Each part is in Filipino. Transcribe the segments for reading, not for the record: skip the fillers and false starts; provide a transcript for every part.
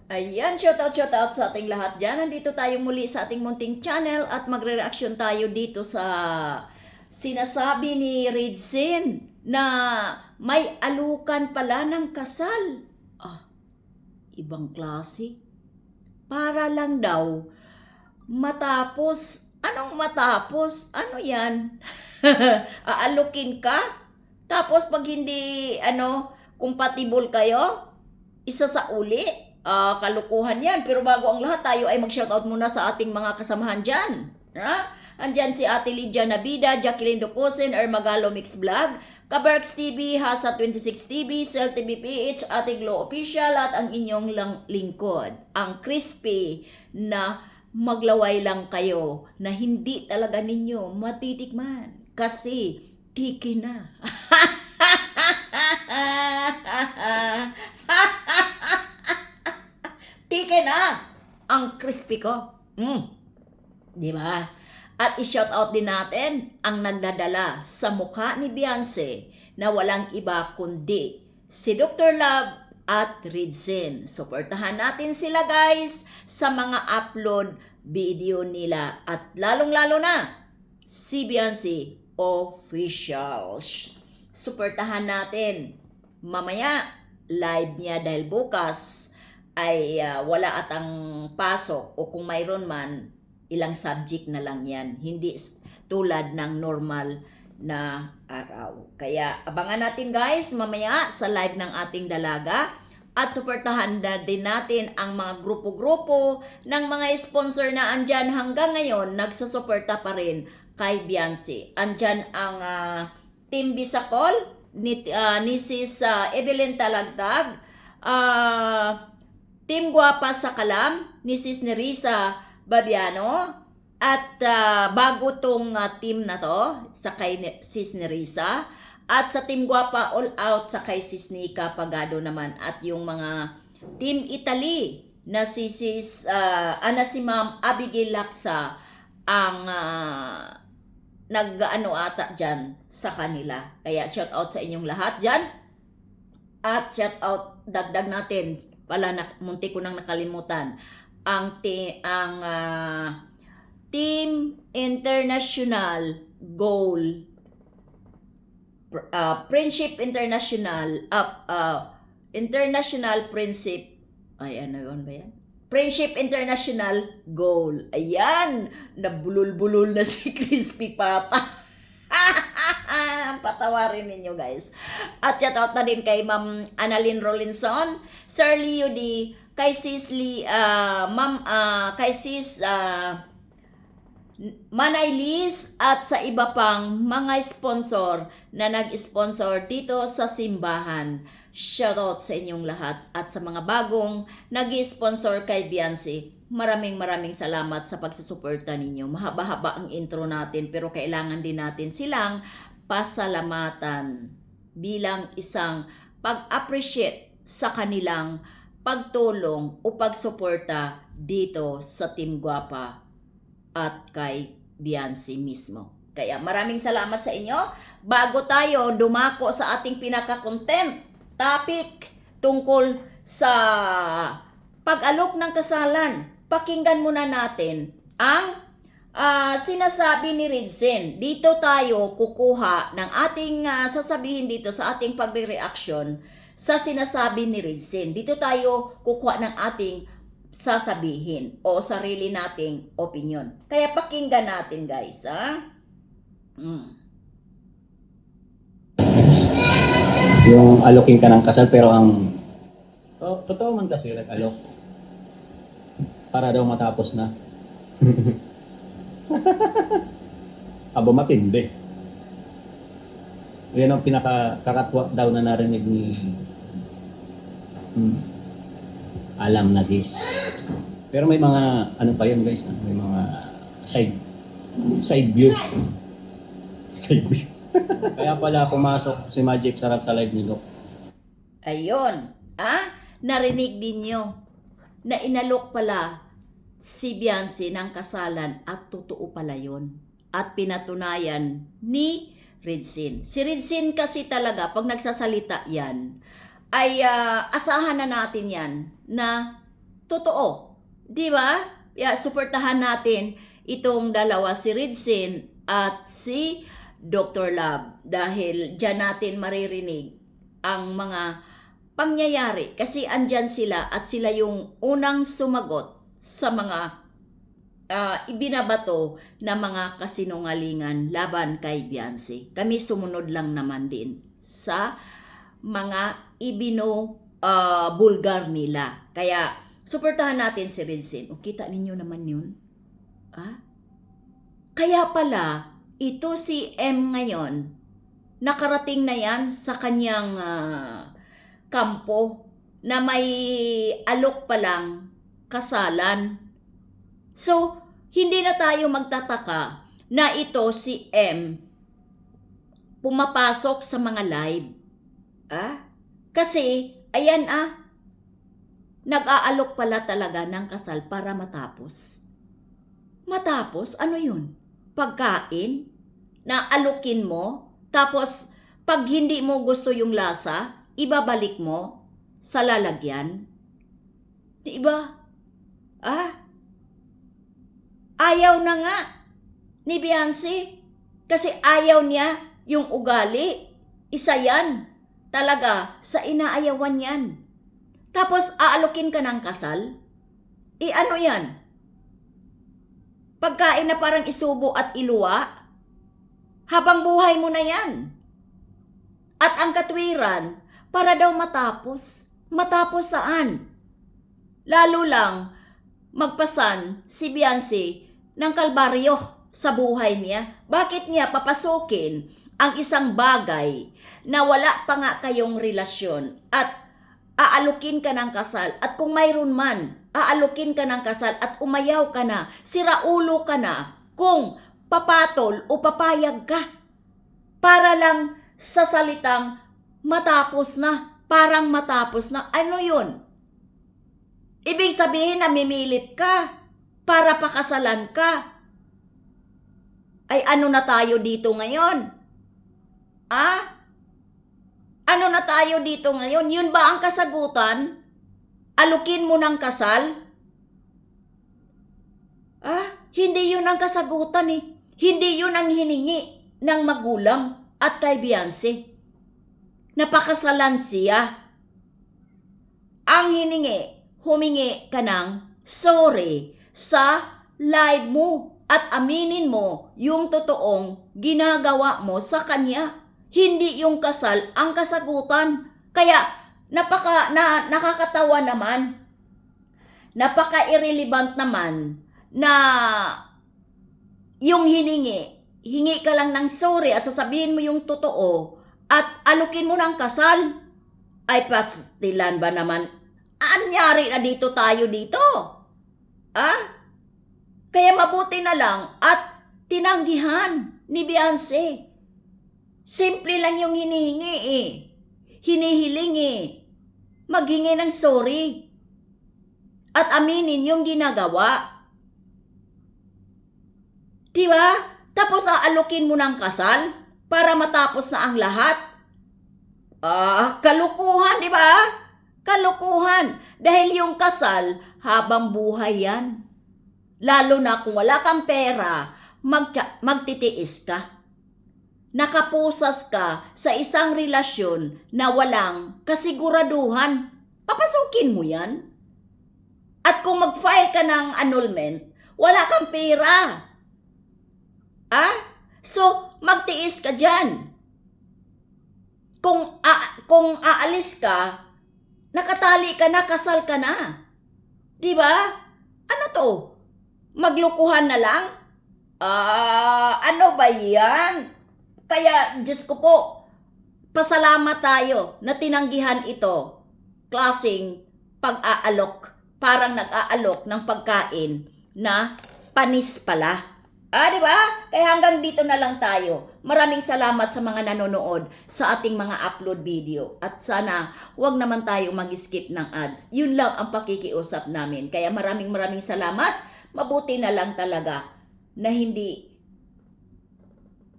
Ayan, shoutout sa ating lahat dyan. Nandito tayo muli sa ating munting channel at magre-reaction tayo dito sa sinasabi ni Ridzin na may alukan pala ng kasal. Ibang klase. Para lang daw matapos. Anong matapos? Ano yan? Aalukin ka? Tapos pag hindi, compatible kayo, isa sa uli? Kalukuhan yan. Pero bago ang lahat, tayo ay mag-shoutout muna sa ating mga kasamahan dyan. Andyan si Ate Lydia Nabida, Jacqueline Docosen, Ermagalo Mix Vlog, Kaberks TV, Hasa 26 TV, Cell TV PH, Ate Glow Official, at ang inyong lingkod, ang crispy na maglaway lang kayo na hindi talaga ninyo matitikman kasi tiki na. Tiki na ang crispy ko. Di ba? At i-shoutout din natin ang nagdadala sa mukha ni Beyonce na walang iba kundi si Dr. Love at Ridzin. Suportahan natin sila guys sa mga upload video nila at lalong-lalo na si Beyonce Official. Suportahan natin. Mamaya live niya dahil bukas ay wala atang pasok o kung mayroon man ilang subject na lang yan. Hindi tulad ng normal na araw. Kaya abangan natin guys mamaya sa live ng ating dalaga. At suportahan na din natin ang mga grupo-grupo ng mga sponsor na andyan hanggang ngayon nagsusuporta pa rin kay Beyonce. Andyan ang Team Bisacol ni Sis Evelyn Talagtag, Team Guapa sa Kalam ni Sis Nerissa Babiano, at bago tong team na to sa kay Sis Nerissa, at sa Team Guapa All Out sa kay Sis Nika Pagado naman, at yung mga Team Italy na si Sis si Ma'am Abigail Laksa ang nag-ano ata dyan sa kanila. Kaya shout out sa inyong lahat dyan. At shout out, dagdag natin pala, munti ko nang nakalimutan ang Team International Goal, Friendship International, International Friendship, ano yun ba yan? Friendship International Goal. Ayan, nabulol-bulol na si Crispy Pata. Patawarin ninyo guys. At shoutout na din kay Ma'am Annalyn Rolinson, Sir Leo D, kay Sis kay Sis Manay Liz, at sa iba pang mga sponsor na nag-sponsor dito sa simbahan. Shoutout sa inyong lahat, at sa mga bagong nag-sponsor kay Beyonce. Maraming salamat sa pagsusuporta ninyo. Mahaba-haba ang intro natin pero kailangan din natin silang pasalamatan bilang isang pag-appreciate sa kanilang pagtulong o pagsuporta dito sa Team Guapa at kay Beyonce mismo. Kaya maraming salamat sa inyo. Bago tayo dumako sa ating pinaka-content topic tungkol sa pag-alok ng kasalan, pakinggan muna natin ang sinasabi ni Ridzin. Dito tayo kukuha ng ating sasabihin dito sa ating pagre-reaction sa sinasabi ni Ridzin. Dito tayo kukuha ng ating sasabihin o sarili nating opinion. Kaya pakinggan natin guys, Yung alokin ka ng kasal pero ang totoo man kasi nag-alok para daw matapos na. Aba matindi. Yan ang pinaka-kakatwa daw na narinig ni alam na this. Pero may mga ano pa yun guys, may mga side view. Side view. Kaya pala pumasok si Magic Sarap sa live ni Lok. Ayun, narinig din nyo na inalok pala si Beyonce ng kasalan at totoo pala yun. At pinatunayan ni Ridzin. Si Ridzin kasi talaga, pag nagsasalita yan, ay asahan na natin yan na totoo. Di ba? Suportahan natin itong dalawa, si Ridsin at si Dr. Love, dahil dyan natin maririnig ang mga pangyayari kasi andyan sila at sila yung unang sumagot sa mga ibinabato na mga kasinungalingan laban kay Beyonce. Kami sumunod lang naman din sa mga bulgar nila. Kaya suportahan natin si Ridsin. O, kita ninyo naman yun. Kaya pala, ito si M ngayon, nakarating na yan sa kanyang kampo na may alok palang kasalan. So, hindi na tayo magtataka na ito si M pumapasok sa mga live. Kasi, ayan nag-aalok pala talaga ng kasal para matapos. Matapos? Ano yun? Pagkain? Na alukin mo? Tapos, pag hindi mo gusto yung lasa, ibabalik mo sa lalagyan? Diba? Ayaw na nga ni Beyonce. Kasi ayaw niya yung ugali. Isa yan. Talaga, sa inaayawan yan. Tapos, aalukin ka ng kasal? Ano yan? Pagkain na parang isubo at iluwa? Habang buhay mo na yan. At ang katwiran, para daw matapos. Matapos saan? Lalo lang, magpasan si Beyonce ng kalbaryo sa buhay niya. Bakit niya papasukin ang isang bagay na wala pa nga kayong relasyon at aalukin ka ng kasal, at kung mayroon man, aalukin ka ng kasal at umayaw ka na, siraulo ka na kung papatol o papayag ka para lang sa salitang matapos na, parang matapos na. Ano yun? Ibig sabihin na mimilit ka para pakasalan ka. Ay, ano na tayo dito ngayon? Ano na tayo dito ngayon? Yun ba ang kasagutan? Alukin mo ng kasal? Hindi yun ang kasagutan eh. Hindi yun ang hiningi ng magulang at kay Beyonce. Napakasalan siya. Ang humingi ka ng sorry sa live mo at aminin mo yung totoong ginagawa mo sa kanya. Hindi yung kasal ang kasagutan. Kaya nakakatawa naman, napaka-irrelevant naman na yung hingi ka lang ng sorry at sasabihin mo yung totoo at alukin mo ng kasal. Ay, pastilan ba naman? Anyari na tayo dito? Kaya mabuti na lang at tinanggihan ni Beyonce. Simple lang yung hinihingi hinihiling maghingi ng sorry at aminin yung ginagawa. Diba? Tapos aalukin mo ng kasal para matapos na ang lahat. Kalukuhan, diba? Kalukuhan. Dahil yung kasal, habang buhay yan. Lalo na kung wala kang pera, magtitiis ka. Nakapusas ka sa isang relasyon na walang kasiguraduhan. Papasukin mo yan. At kung mag-file ka ng annulment, wala kang pera. So, magtiis ka dyan. Kung aalis ka, nakatali ka na, kasal ka na. Diba? Ano to? Maglukuhan na lang? Ano ba yan? Kaya, Diyos ko po, pasalamat tayo na tinanggihan ito. Klaseng pag-aalok. Parang nag-aalok ng pagkain na panis pala. Diba? Kaya hanggang dito na lang tayo. Maraming salamat sa mga nanonood sa ating mga upload video. At sana, huwag naman tayo mag-skip ng ads. Yun lang ang pakikiusap namin. Kaya maraming salamat. Mabuti na lang talaga na hindi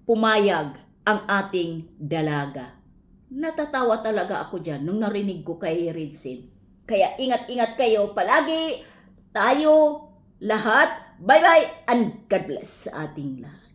pumayag ang ating dalaga. Natatawa talaga ako dyan nung narinig ko kay Ridsin. Kaya ingat-ingat kayo palagi, tayo, lahat. Bye-bye and God bless sa ating lahat.